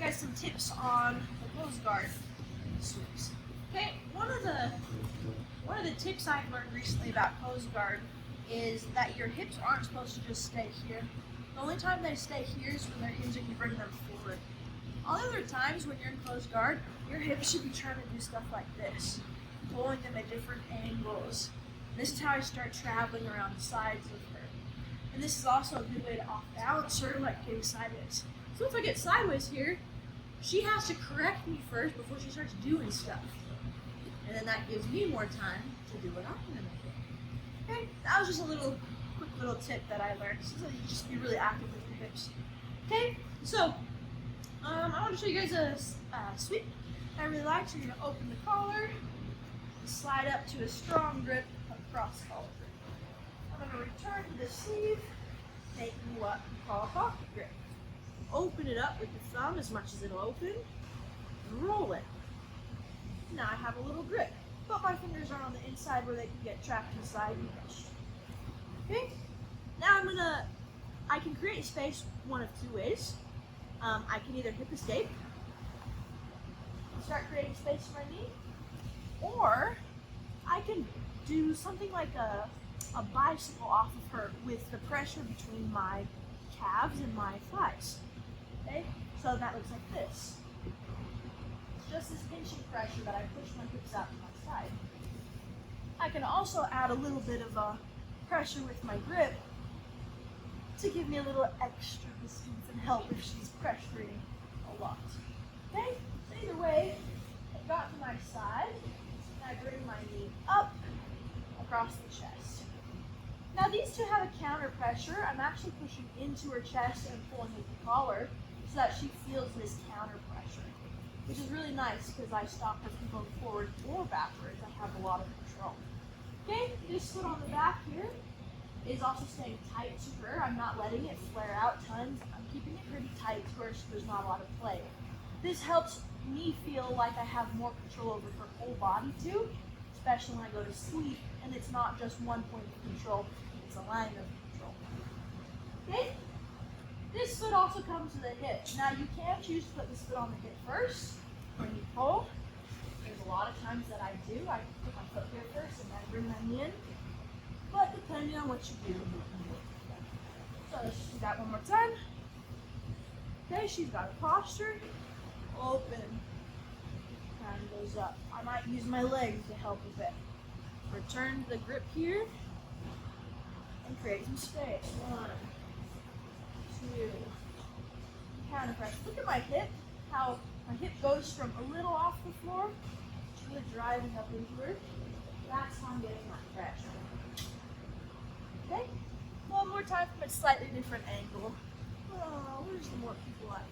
you guys some tips on the closed guard sweeps. Okay, one of the tips I've learned recently about closed guard is that your hips aren't supposed to just stay here. The only time they stay here is when they're hinging, you bring them forward. All the other times when you're in closed guard, your hips should be trying to do stuff like this, pulling them at different angles. This is how I start traveling around the sides of her. And this is also a good way to off balance her, like getting sideways. So if I get sideways here, she has to correct me first before she starts doing stuff. And then that gives me more time to do what I'm gonna do. Okay, that was just a quick little tip that I learned. So you just be really active with your hips. Okay, so I want to show you guys a sweep I really like. So you're gonna open the collar, slide up to a strong grip across the collar. I'm gonna return to the sleeve, making what we call a pocket grip. Open it up with the thumb as much as it'll open, and roll it. Now I have a little grip, but my fingers are on the inside where they can get trapped inside and pushed. Okay, now I can create space one of two ways. I can either hip escape, start creating space for my knee, or I can do something like a bicycle off of her with the pressure between my calves and my thighs. Okay, so that looks like this. Just this pinching pressure that I push my hips out to my side. I can also add a little bit of pressure with my grip to give me a little extra distance and help if she's pressuring a lot. Okay, so either way, I got to my side, and I bring my knee up across the chest. Now these two have a counter pressure. I'm actually pushing into her chest and pulling with the collar so that she feels this counter pressure, which is really nice because I stop her from going forward or backwards. I have a lot of control. Okay, this foot on the back here is also staying tight to her. I'm not letting it flare out tons. I'm keeping it pretty tight to where there's not a lot of play. This helps me feel like I have more control over her whole body too, especially when I go to sleep and it's not just one point of control, it's a line of control. Okay? This foot also comes to the hip. Now you can choose to put this foot on the hip first when you pull. There's a lot of times that I do. I put my foot here first and then bring my knee in. But depending on what you do. So let's just do that one more time. Okay, she's got a posture. Open. And goes up. I might use my legs to help a bit. Return the grip here. And create some space. 1, 2. Counter press. Look at my hip. How my hip goes from a little off the floor to really driving up into her. That's how I'm getting my pressure. Okay? One more time from a slightly different angle. Oh, where's the more people at?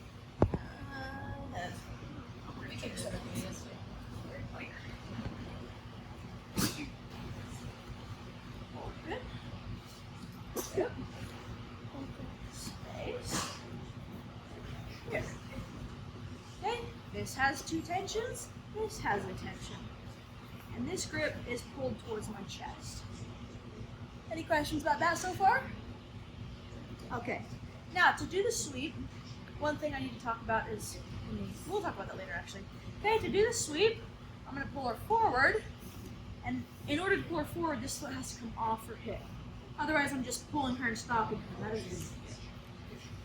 Open. Yep. Open space. Here. Okay, this has two tensions, this has a tension. And this grip is pulled towards my chest. Any questions about that so far? Okay, now to do the sweep, one thing I need to talk about is, we'll talk about that later actually. Okay, to do the sweep, I'm going to pull her forward, and in order to pull her forward, this foot has to come off her hip. Otherwise, I'm just pulling her and stopping her. That is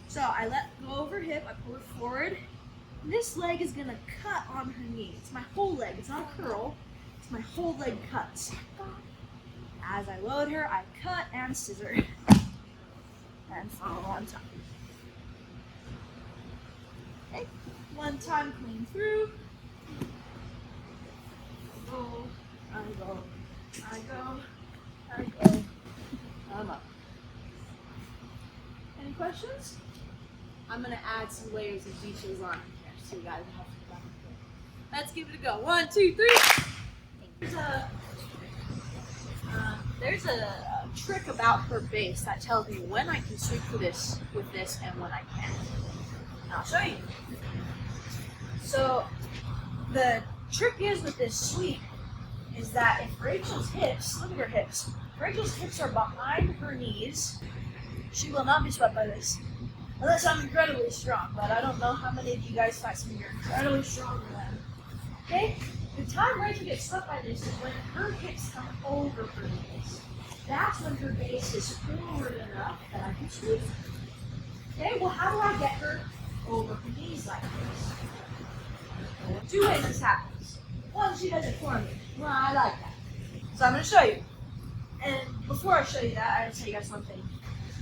so I let go of her hip, I pull her forward, and this leg is going to cut on her knee. It's my whole leg, it's not a curl, it's my whole leg cuts. As I load her, I cut and scissor. And follow on top. Okay, one time clean through. I go, I'm up. Any questions? I'm gonna add some layers of details on here so you guys have to. Let's give it a go. 1, 2, 3. There's a trick about her base that tells me when I can sweep with this and when I can't. And I'll show you. So the trick is with this sweep is that if Rachel's hips, look at her hips, if Rachel's hips are behind her knees, she will not be swept by this. Unless I'm incredibly strong, but I don't know how many of you guys find something you're incredibly strong than that. Okay? The time Rachel gets stuck by this is when her hips come over her knees. That's when her base is forward enough that I can sweep her. Okay, well, how do I get her over her knees like this? Well, 2 ways this happens. One, she does it for me. Well, I like that. So I'm going to show you. And before I show you that, I gotta tell you guys one thing.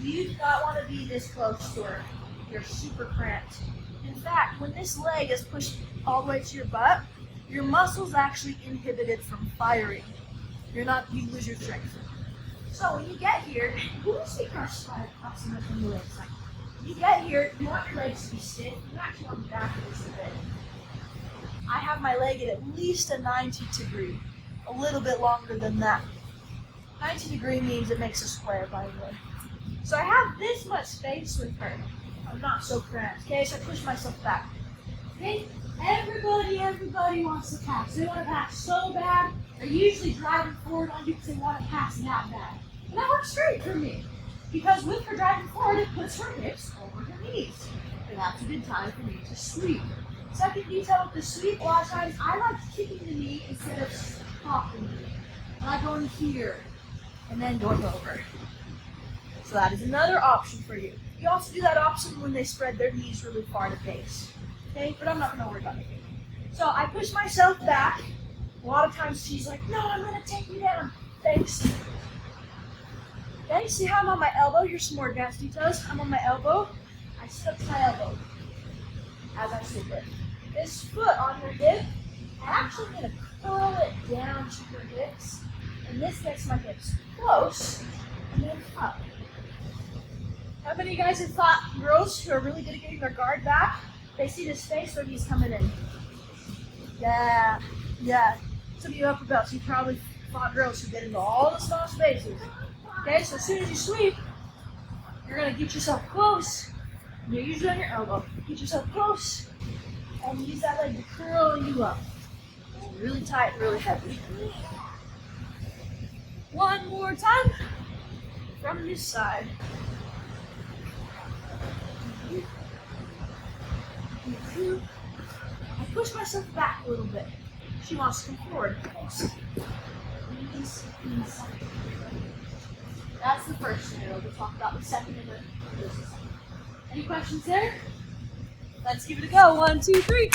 You do not want to be this close to her. You're super cramped. In fact, when this leg is pushed all the way to your butt, your muscles actually inhibited from firing. You lose your strength. So when you get here, you will see crossing up on the legs. When you get here, you want your legs to be stiff. You actually want the back of this a bit. I have my leg at least a 90 degree, a little bit longer than that. 90 degree means it makes a square, by the way. So I have this much space with her. I'm not so cramped. Okay, so I push myself back. Okay, everybody wants to pass. They want to pass so bad. They're usually driving forward on you because they want to pass that bad. And that works great for me. Because with her driving forward, it puts her hips over her knees. And that's a good time for me to sweep. Second detail with the sweep, a lot of times I like kicking the knee instead of stopping the knee. I like going here and then going over. So that is another option for you. You also do that option when they spread their knees really far to base. Okay, but I'm not going to worry about it. So I push myself back. A lot of times she's like, no, I'm going to take you down. Thanks. Okay, see how I'm on my elbow? Here's some more advanced details. I'm on my elbow. I slip my elbow as I sweep it. This foot on her hip, I'm actually going to curl it down to her hips. And this gets my hips close and then up. How many of you guys have fought girls who are really good at getting their guard back? They see this space where he's coming in. Yeah. Some of you upper belts, you probably fought girls who get into all the small spaces. Okay, so as soon as you sweep, you're going to get yourself close. And you're usually on your elbow. Get yourself close and use that leg to curl you up. Really tight, really heavy. One more time from this side. I push myself back a little bit. She wants to come forward. Knees. That's the first scenario. We'll talk about the second and the second. Any questions there? Let's give it a go. 1, 2, 3.